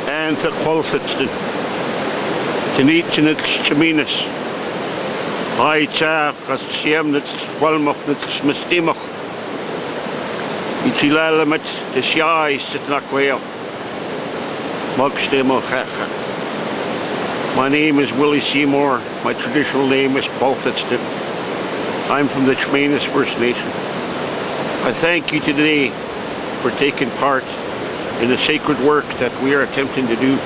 and to Qualfitston, to Nietzsche's Cheminas, I Chak, as Siemnitz, Qualmachnitz, Mistimach, Ichilalamet, the Shies, Sitnakweo, Mugstimochacha. My name is Willie Seymour. My traditional name is Qualfitston. I'm from the Cheminas First Nation. I thank you today for taking part in the sacred work that we are attempting to do.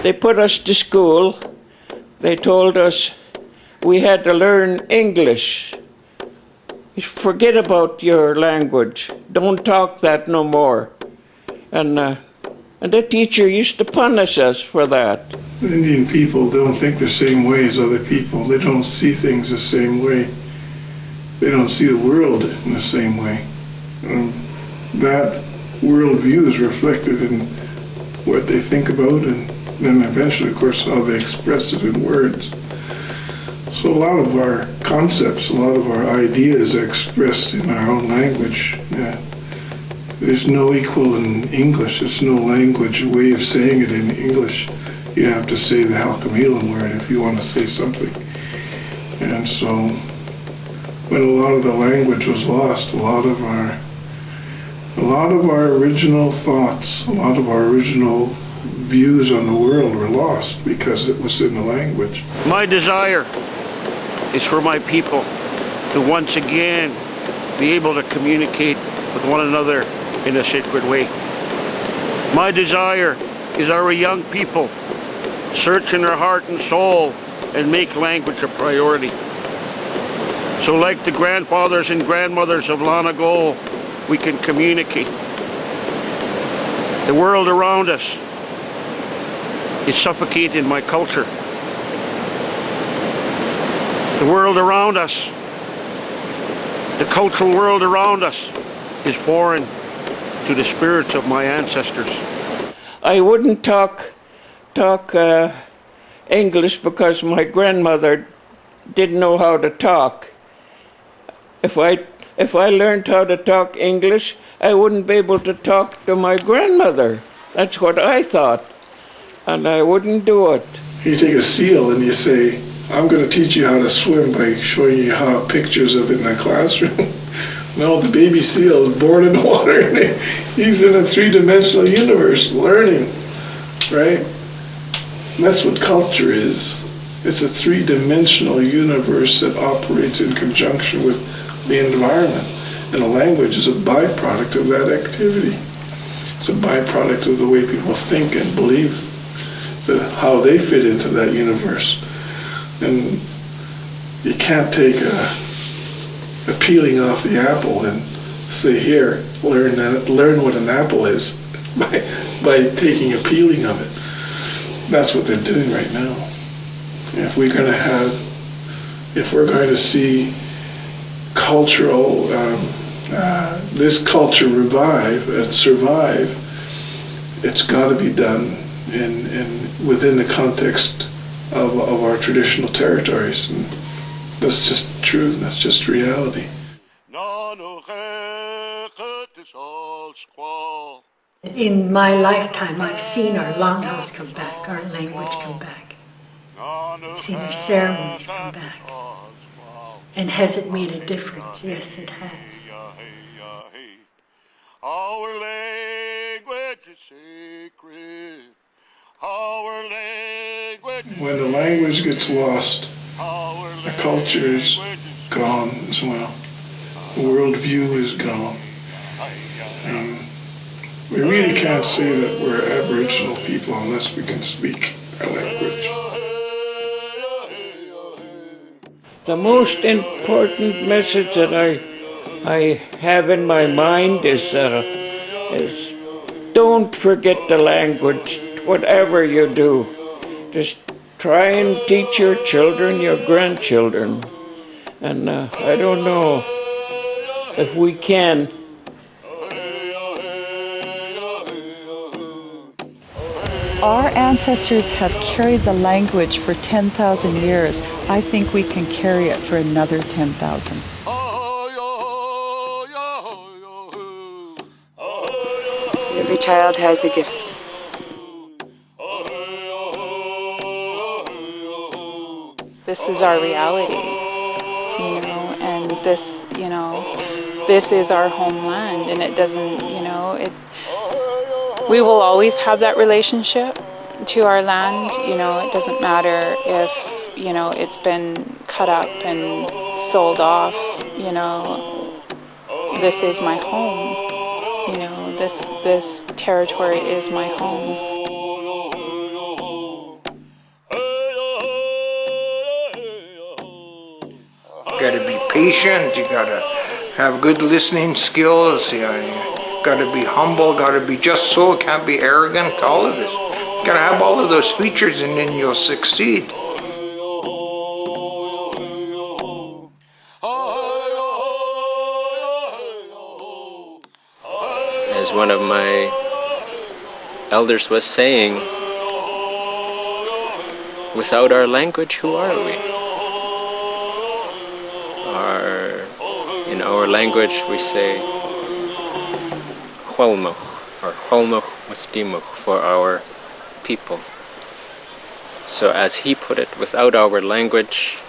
They put us to school. They told us we had to learn English. Forget about your language. Don't talk that no more. And the teacher used to punish us for that. Indian people don't think the same way as other people. They don't see things the same way. They don't see the world in the same way. That worldview is reflected in what they think about, and then eventually, of course, how they express it in words. So a lot of our concepts, a lot of our ideas are expressed in our own language. Yeah. There's no equal in English. There's no language, way of saying it in English. You have to say the Halkomelan word if you want to say something. And so when a lot of the language was lost, a lot of our original thoughts, a lot of our original views on the world were lost because it was in the language. My desire is for my people to once again be able to communicate with one another in a sacred way. My desire is our young people search in their heart and soul and make language a priority. So like the grandfathers and grandmothers of long ago, we can communicate. The world around us is suffocating my culture. The world around us, the cultural world around us, is foreign to the spirits of my ancestors. I wouldn't talk English because my grandmother didn't know how to talk. If I learned how to talk English, I wouldn't be able to talk to my grandmother. That's what I thought, and I wouldn't do it. You take a seal and you say, I'm going to teach you how to swim by showing you how pictures of it in the classroom. No, the baby seal is born in water and he's in a three-dimensional universe learning, right? And that's what culture is. It's a three-dimensional universe that operates in conjunction with the environment. And a language is a byproduct of that activity. It's a byproduct of the way people think and believe, how they fit into that universe. And you can't take a peeling off the apple and say, here, learn what an apple is by taking a peeling of it. That's what they're doing right now. If we're going to see cultural, this culture revive and survive, it's got to be done within the context of our traditional territories. And that's just true, that's just reality. In my lifetime, I've seen our longhouse come back, our language come back. I've seen our ceremonies come back. And has it made a difference? Yes, it has. Our language is sacred. Our language. When the language gets lost, the culture is gone as well. The worldview is gone. We really can't say that we're Aboriginal people unless we can speak our language. The most important message that I have in my mind is don't forget the language, whatever you do. Just try and teach your children, your grandchildren. And I don't know if we can. Our ancestors have carried the language for 10,000 years. I think we can carry it for another 10,000. Every child has a gift. this is our reality, you know, and this, you know, this is our homeland, and it doesn't, you know, we will always have that relationship to our land, you know. It doesn't matter if, you know, it's been cut up and sold off, you know. This is my home, you know, this territory is my home. You gotta be patient, you gotta have good listening skills, you gotta be humble, gotta be just so, can't be arrogant, all of this. You gotta have all of those features and then you'll succeed. As one of my elders was saying, without our language, who are we? In our language we say Hualmoch or Hualmoch Mustimuch for our people. So as he put it, without our language,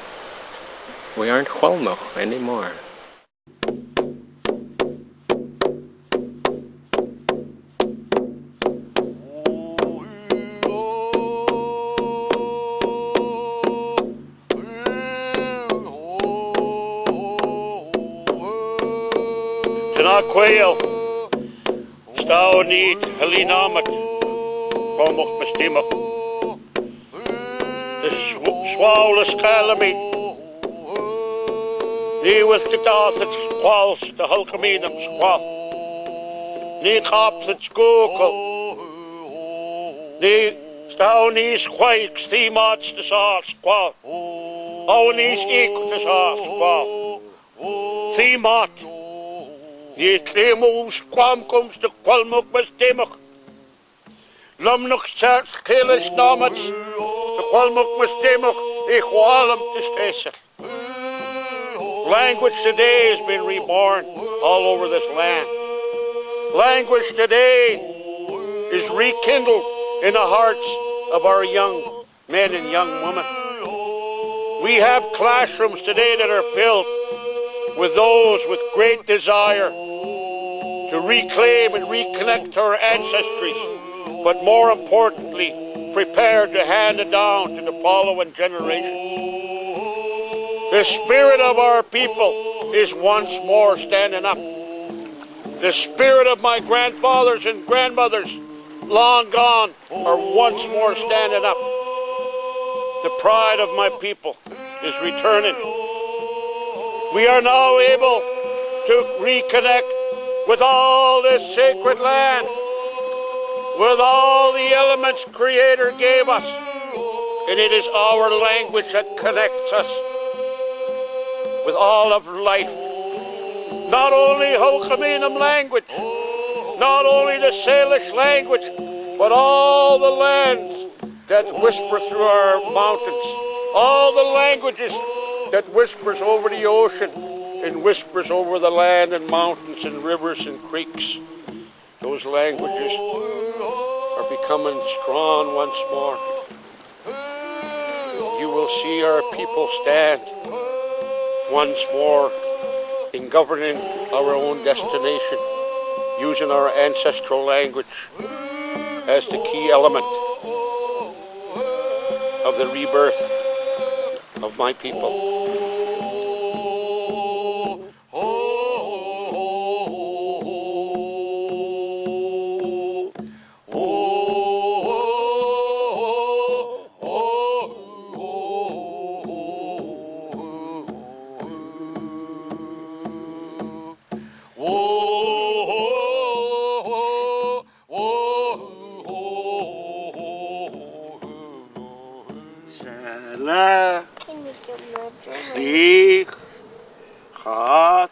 we aren't Hualmoch anymore. Quail, Stow Need, Helinamat, Colmoch Mistimach, the Swallows Calamite, Knee with the Dothits Quals, the Hulkaminum Squaw, Knee Cops at Skookle, Knee Stow Knees Quakes, the Mots the Saw Squaw, Ow Knees Equal the Saw Squaw, the Mot. Ye Clemoos, Quamcoms, the Qualmuck was Demock. Lumnook Charts, Kalish Nomats, the Qualmuck was Demock, Equalum Distessa. Language today has been reborn all over this land. Language today is rekindled in the hearts of our young men and young women. We have classrooms today that are filled with those with great desire to reclaim and reconnect to our ancestries, but more importantly, prepared to hand it down to the following generations. The spirit of our people is once more standing up. The spirit of my grandfathers and grandmothers, long gone, are once more standing up. The pride of my people is returning. We are now able to reconnect with all this sacred land, with all the elements Creator gave us, and it is our language that connects us with all of life. Not only Hulkaminum language, not only the Salish language, but all the lands that whisper through our mountains, all the languages that whispers over the ocean and whispers over the land and mountains and rivers and creeks. Those languages are becoming strong once more. You will see our people stand once more in governing our own destination, using our ancestral language as the key element of the rebirth of my people. Sala, Dik, Khat,